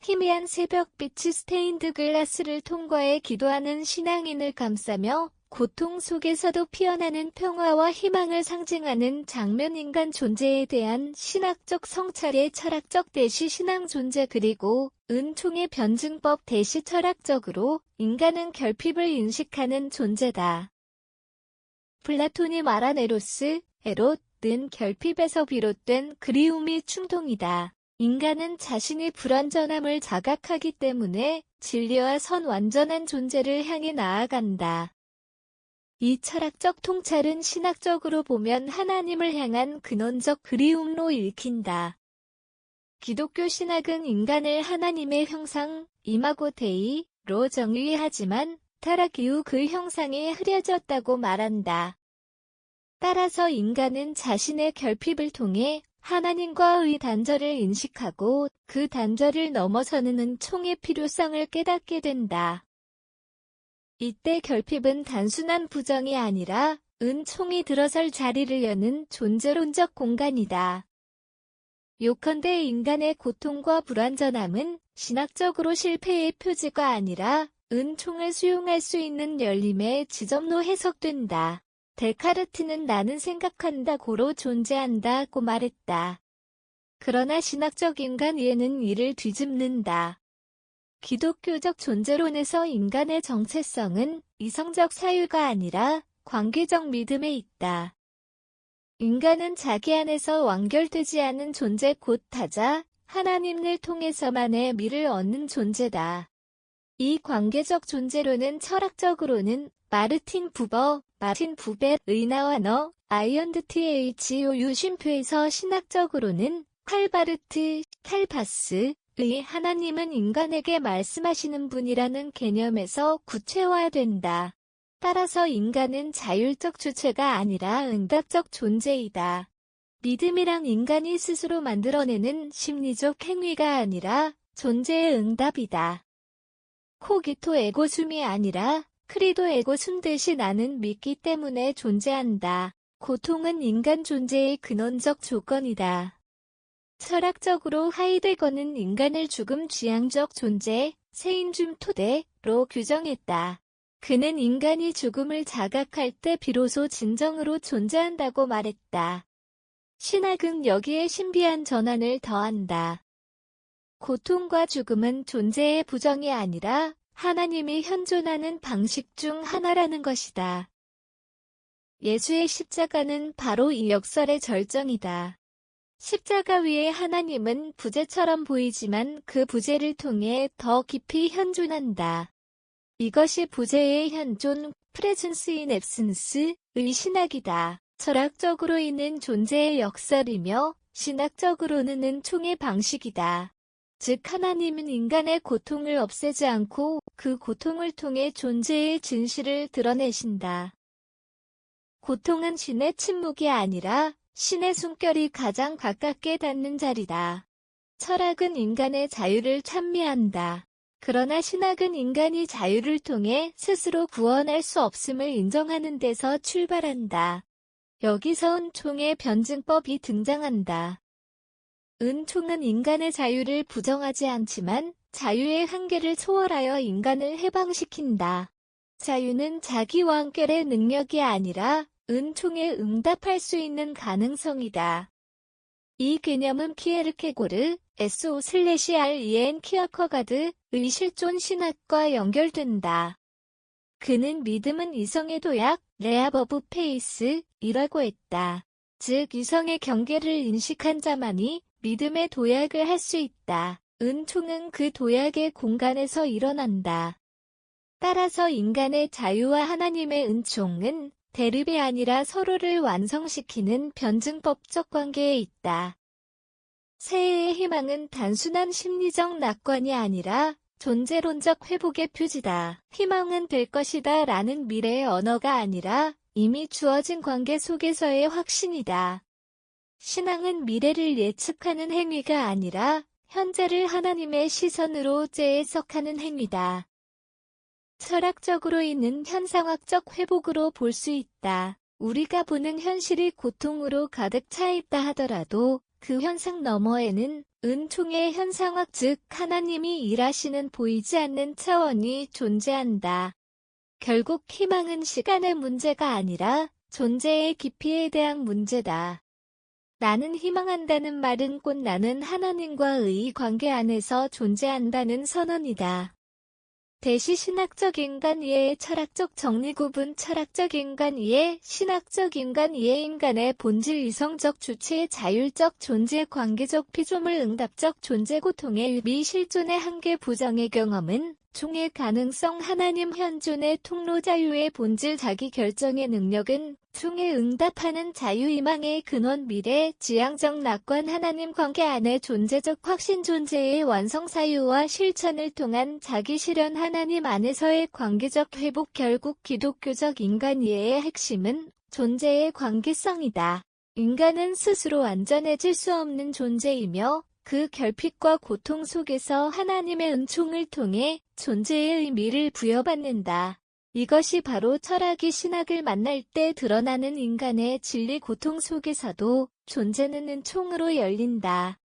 희미한 새벽빛이 스테인드 글라스를 통과해 기도하는 신앙인을 감싸며 고통 속에서도 피어나는 평화와 희망을 상징하는 장면. 인간 존재에 대한 신학적 성찰의 철학적 대시 신앙 존재. 그리고 은총의 변증법 대시 철학적으로 인간은 결핍을 인식하는 존재다. 플라톤이 말한 에로스, 에롯은 결핍에서 비롯된 그리움이 충동이다. 인간은 자신의 불완전함을 자각하기 때문에 진리와 선 완전한 존재를 향해 나아간다. 이 철학적 통찰은 신학적으로 보면 하나님을 향한 근원적 그리움로 읽힌다. 기독교 신학은 인간을 하나님의 형상, 이마고 데이로 정의하지만 타락 이후 그 형상이 흐려졌다고 말한다. 따라서 인간은 자신의 결핍을 통해 하나님과의 단절을 인식하고 그 단절을 넘어서는 은총의 필요성을 깨닫게 된다. 이때 결핍은 단순한 부정이 아니라 은총이 들어설 자리를 여는 존재론적 공간이다. 요컨대 인간의 고통과 불완전함은 신학적으로 실패의 표지가 아니라 은총을 수용할 수 있는 열림의 지점로 해석된다. 데카르트는 나는 생각한다고로 존재한다고 말했다. 그러나 신학적 인간 이해는 이를 뒤집는다. 기독교적 존재론에서 인간의 정체성은 이성적 사유가 아니라 관계적 믿음에 있다. 인간은 자기 안에서 완결되지 않은 존재 곧 타자, 하나님을 통해서만의 미를 얻는 존재다. 이 관계적 존재론은 철학적으로는 마틴 부베의 나와 너, 아이언드 THOU 쉼표에서 신학적으로는 칼바르트, 칼바스의 하나님은 인간에게 말씀하시는 분이라는 개념에서 구체화된다. 따라서 인간은 자율적 주체가 아니라 응답적 존재이다. 믿음이란 인간이 스스로 만들어내는 심리적 행위가 아니라 존재의 응답이다. 코기토 에고숨이 아니라 크리도 에고숨 대신 나는 믿기 때문에 존재한다. 고통은 인간 존재의 근원적 조건이다. 철학적으로 하이데거는 인간을 죽음 지향적 존재, 세인줌 토대로 규정했다. 그는 인간이 죽음을 자각할 때 비로소 진정으로 존재한다고 말했다. 신학은 여기에 신비한 전환을 더한다. 고통과 죽음은 존재의 부정이 아니라 하나님이 현존하는 방식 중 하나라는 것이다. 예수의 십자가는 바로 이 역설의 절정이다. 십자가 위에 하나님은 부재처럼 보이지만 그 부재를 통해 더 깊이 현존한다. 이것이 부재의 현존, 프레젠스 인 앱센스의 신학이다. 철학적으로 있는 존재의 역설이며 신학적으로는 은총의 방식이다. 즉 하나님은 인간의 고통을 없애지 않고 그 고통을 통해 존재의 진실을 드러내신다. 고통은 신의 침묵이 아니라 신의 숨결이 가장 가깝게 닿는 자리다. 철학은 인간의 자유를 찬미한다. 그러나 신학은 인간이 자유를 통해 스스로 구원할 수 없음을 인정하는 데서 출발한다. 여기서 은총의 변증법이 등장한다. 은총은 인간의 자유를 부정하지 않지만 자유의 한계를 초월하여 인간을 해방시킨다. 자유는 자기 완결의 능력이 아니라 은총에 응답할 수 있는 가능성이다. 이 개념은 키에르케고르, SO/REN 키어커가드의 실존 신학과 연결된다. 그는 믿음은 이성의 도약, 레압 오브 페이스이라고 했다. 즉 이성의 경계를 인식한 자만이 믿음의 도약을 할 수 있다. 은총은 그 도약의 공간에서 일어난다. 따라서 인간의 자유와 하나님의 은총은 대립이 아니라 서로를 완성시키는 변증법적 관계에 있다. 새해의 희망은 단순한 심리적 낙관이 아니라 존재론적 회복의 표지다. 희망은 될 것이다 라는 미래의 언어가 아니라 이미 주어진 관계 속에서의 확신이다. 신앙은 미래를 예측하는 행위가 아니라 현재를 하나님의 시선으로 재해석하는 행위다. 철학적으로 있는 현상학적 회복으로 볼 수 있다. 우리가 보는 현실이 고통으로 가득 차 있다 하더라도 그 현상 너머에는 은총의 현상학 즉 하나님이 일하시는 보이지 않는 차원이 존재한다. 결국 희망은 시간의 문제가 아니라 존재의 깊이에 대한 문제다. 나는 희망한다는 말은 곧 나는 하나님과의 관계 안에서 존재한다는 선언이다. 대시 신학적 인간 이해의 철학적 정리 구분 철학적 인간 이해, 신학적 인간 이해 인간의 본질 이성적 주체의 자율적 존재 관계적 피조물 응답적 존재 고통의 의미 실존의 한계 부정의 경험은 종의 가능성 하나님 현존의 통로 자유의 본질 자기 결정의 능력은 종에 응답하는 자유희망의 근원 미래 지향적 낙관 하나님 관계 안의 존재적 확신 존재의 완성 사유와 실천을 통한 자기 실현 하나님 안에서의 관계적 회복 결국 기독교적 인간 이해의 핵심은 존재의 관계성이다. 인간은 스스로 완전해질 수 없는 존재이며 그 결핍과 고통 속에서 하나님의 은총을 통해 존재의 의미를 부여받는다. 이것이 바로 철학이 신학을 만날 때 드러나는 인간의 진리 고통 속에서도 존재는 은총으로 열린다.